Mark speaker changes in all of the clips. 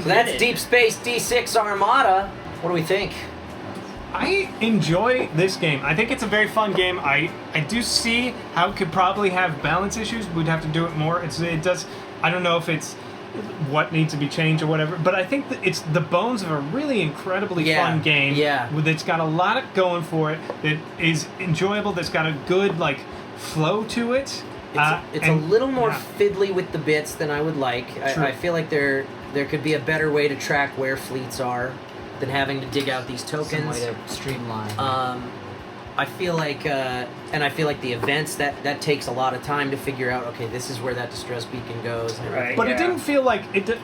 Speaker 1: So that's Deep Space D-6 Armada. What do we think?
Speaker 2: I enjoy this game. I think it's a very fun game. I do see how it could probably have balance issues. We'd have to do it more. It does. I don't know if it's what needs to be changed or whatever, but I think that it's the bones of a really incredibly fun game.
Speaker 1: Yeah.
Speaker 2: That's got a lot of going for it. That is enjoyable. That's got a good flow to it.
Speaker 1: It's a little more fiddly with the bits than I would like. I feel like there could be a better way to track where fleets are than having to dig out these tokens.
Speaker 3: Some way to streamline.
Speaker 1: I feel like, the events that takes a lot of time to figure out. Okay, this is where that distress beacon goes.
Speaker 4: Right.
Speaker 2: But it didn't feel like it did,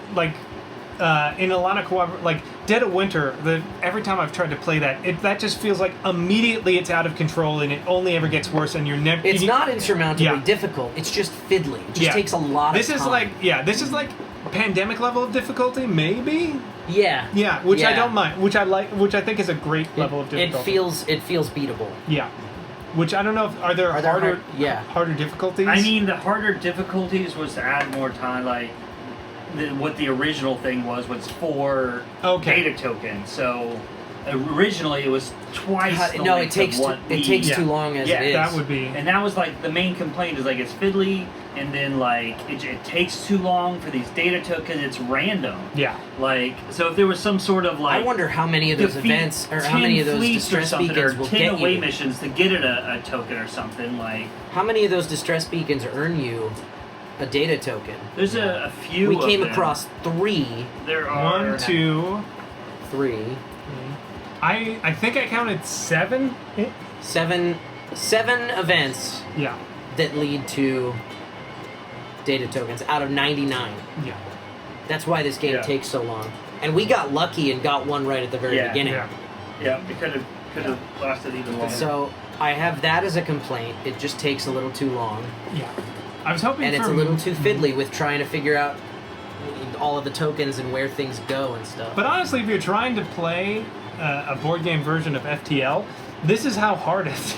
Speaker 2: in a lot of Dead of Winter. Every time I've tried to play that just feels like immediately it's out of control and it only ever gets worse and you're never.
Speaker 1: It's not insurmountably difficult. It's just fiddly. It just takes a lot of time.
Speaker 2: This is like pandemic level of difficulty, maybe.
Speaker 1: Yeah.
Speaker 2: Which I don't mind. Which I think is a great level of difficulty.
Speaker 1: It feels beatable.
Speaker 2: Yeah. Which I don't know if are there harder difficulties?
Speaker 4: I mean, the harder difficulties was to add more time. What the original thing was 4 data tokens. So originally it was twice.
Speaker 1: No, it takes too long as it is.
Speaker 2: That would be.
Speaker 4: And that was the main complaint is it's fiddly, and then it takes too long for these data tokens. It's random.
Speaker 2: Yeah.
Speaker 4: So if there was some sort of
Speaker 1: I wonder how many of those events or how many of those distress beacons will
Speaker 4: 10
Speaker 1: get
Speaker 4: away
Speaker 1: you.
Speaker 4: missions to get it a token or something
Speaker 1: How many of those distress beacons earn you a data token?
Speaker 4: There's a few.
Speaker 1: We came across 3.
Speaker 4: There are
Speaker 2: 1, 2,
Speaker 1: 3.
Speaker 2: I think I counted 7.
Speaker 1: 7 events.
Speaker 2: Yeah.
Speaker 1: That lead to data tokens out of 99.
Speaker 2: Yeah.
Speaker 1: That's why this game takes so long. And we got lucky and got one right at the very beginning.
Speaker 4: Yeah, it could have lasted even longer.
Speaker 1: So I have that as a complaint. It just takes a little too long.
Speaker 2: Yeah. I was hoping
Speaker 1: and it's a little too fiddly with trying to figure out all of the tokens and where things go and stuff.
Speaker 2: But honestly, if you're trying to play a board game version of FTL, this is how hard it is.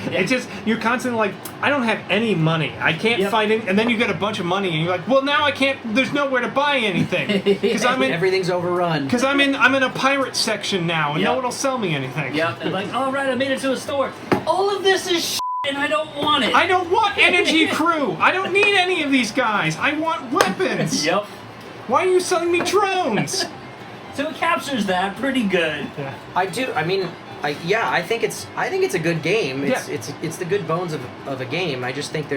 Speaker 2: It's just, you're constantly I don't have any money. I can't find it. And then you get a bunch of money and you're like, well, now I can't, there's nowhere to buy anything. Because
Speaker 1: everything's overrun.
Speaker 2: Because I'm in a pirate section now and no one will sell me anything.
Speaker 4: Yep. And all right, I made it to a store. All of this is and I don't want it.
Speaker 2: I don't want energy crew. I don't need any of these guys. I want weapons.
Speaker 4: Yep.
Speaker 2: Why are you selling me drones?
Speaker 4: So it captures that pretty good.
Speaker 2: Yeah.
Speaker 1: I do. I mean, I think it's a good game. It's the good bones of a game. I just think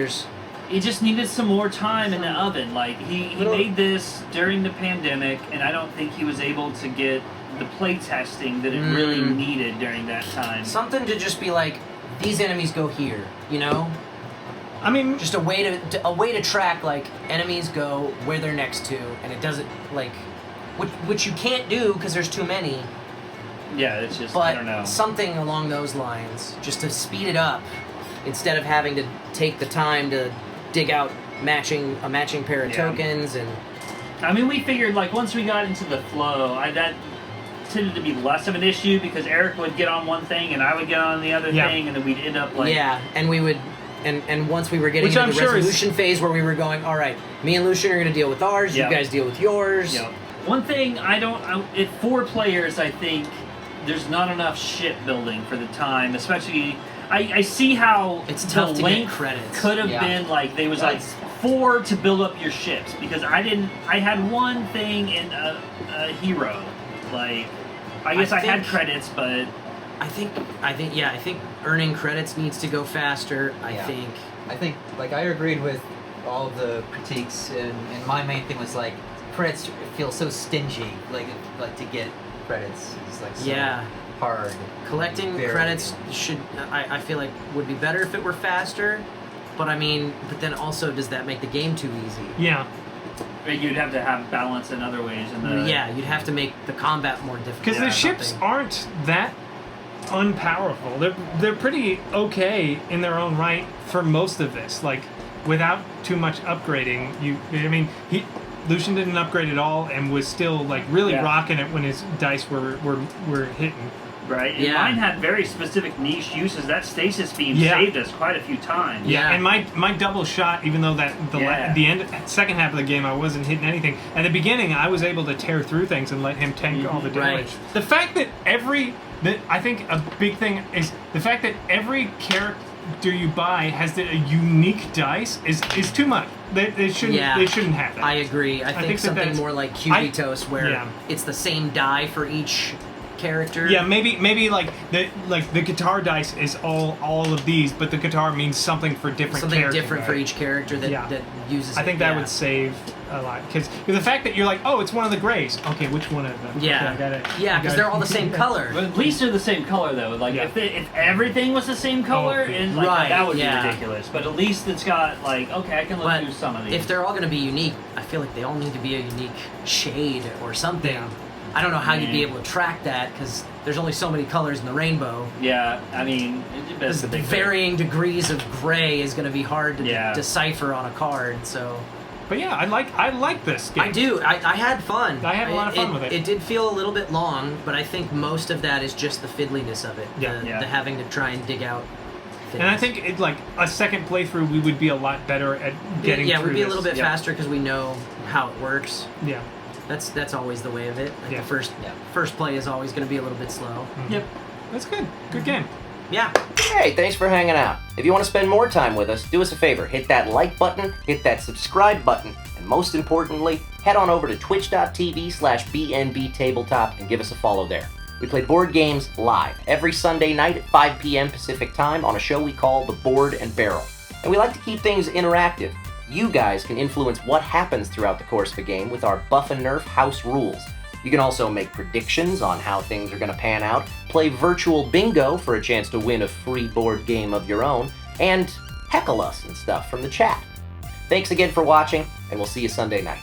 Speaker 4: he just needed some more time in the oven. He made this during the pandemic, and I don't think he was able to get the play testing that it really needed during that time.
Speaker 1: Something to just be these enemies go here,
Speaker 2: I mean,
Speaker 1: just a way to track enemies go where they're next to, and it doesn't which you can't do because there's too many.
Speaker 4: Yeah, it's just
Speaker 1: but
Speaker 4: I don't know.
Speaker 1: Something along those lines, just to speed it up, instead of having to take the time to dig out a matching pair of tokens and.
Speaker 4: I mean, we figured once we got into the flow, that tended to be less of an issue because Eric would get on one thing and I would get on the other thing, and then we'd end up
Speaker 1: and we would. And once we were getting into the resolution phase where we were going, all right, me and Lucien are going to deal with ours, you guys deal with yours.
Speaker 4: Yep. One thing at 4 players, I think there's not enough shipbuilding for the time, especially. I see how
Speaker 1: it's tough to get credits.
Speaker 4: Could have been they was 4 to build up your ships because I had one thing in a hero. I guess I had credits, but
Speaker 1: I think earning credits needs to go faster. I think
Speaker 3: I agreed with all of the critiques, and my main thing was credits feel so stingy. To get credits is so hard.
Speaker 1: Collecting credits I feel would be better if it were faster, but then also does that make the game too easy?
Speaker 2: Yeah.
Speaker 4: You'd have to have balance in other ways.
Speaker 1: You'd have to make the combat more difficult.
Speaker 2: Because the ships aren't that unpowerful. They're pretty okay in their own right for most of this. Without too much upgrading, Lucien didn't upgrade at all and was still really rocking it when his dice were hitting.
Speaker 4: Right? And
Speaker 1: Yeah.
Speaker 4: mine had very specific niche uses. That stasis beam saved us quite a few times.
Speaker 2: Yeah, and my double shot, even though that the second half of the game I wasn't hitting anything. At the beginning, I was able to tear through things and let him tank all the damage.
Speaker 1: Right.
Speaker 2: The fact that I think a big thing is the fact that every character you buy has a unique dice is too much. They shouldn't have that.
Speaker 1: I agree. I think something more like Cubitos, where it's the same die for each character.
Speaker 2: Yeah, maybe like the guitar dice is all of these, but the guitar means something for different
Speaker 1: something
Speaker 2: characters.
Speaker 1: different for each character that uses
Speaker 2: I think that would save a lot, because the fact that you're like, oh, it's one of the grays. Okay, which one of them?
Speaker 1: Yeah,
Speaker 2: okay,
Speaker 1: because they're all the same color.
Speaker 4: But at least they're the same color, though. Like if everything was the same color, and like that would be ridiculous. But at least it's got like, okay, I can look through some of these.
Speaker 1: If they're all going to be unique, I feel like they all need to be a unique shade or something.
Speaker 2: Yeah.
Speaker 1: I don't know how you'd be able to track that, because there's only so many colors in the rainbow.
Speaker 4: Yeah, I mean, that's the big
Speaker 1: varying degrees of gray is going to be hard to decipher on a card. So.
Speaker 2: But yeah, I like this game.
Speaker 1: I do. I had fun.
Speaker 2: I had a lot of fun with it.
Speaker 1: It did feel a little bit long, but I think most of that is just the fiddliness of it. The having to try and dig out things.
Speaker 2: And I think it, like a second playthrough, we would be a lot better at getting through
Speaker 1: we'd be
Speaker 2: this.
Speaker 1: a little bit faster because we know how it works.
Speaker 2: Yeah.
Speaker 1: That's always the way of it. Like the first play is always going to be a little bit slow.
Speaker 2: Mm-hmm. Yep. That's good. Good game.
Speaker 1: Yeah.
Speaker 5: Hey, thanks for hanging out. If you want to spend more time with us, do us a favor. Hit that like button, hit that subscribe button, and most importantly, head on over to twitch.tv/BnBTabletop and give us a follow there. We play board games live every Sunday night at 5 p.m. Pacific Time on a show we call The Board and Barrel. And we like to keep things interactive. You guys can influence what happens throughout the course of a game with our Buff and Nerf house rules. You can also make predictions on how things are going to pan out, play virtual bingo for a chance to win a free board game of your own, and heckle us and stuff from the chat. Thanks again for watching, and we'll see you Sunday night.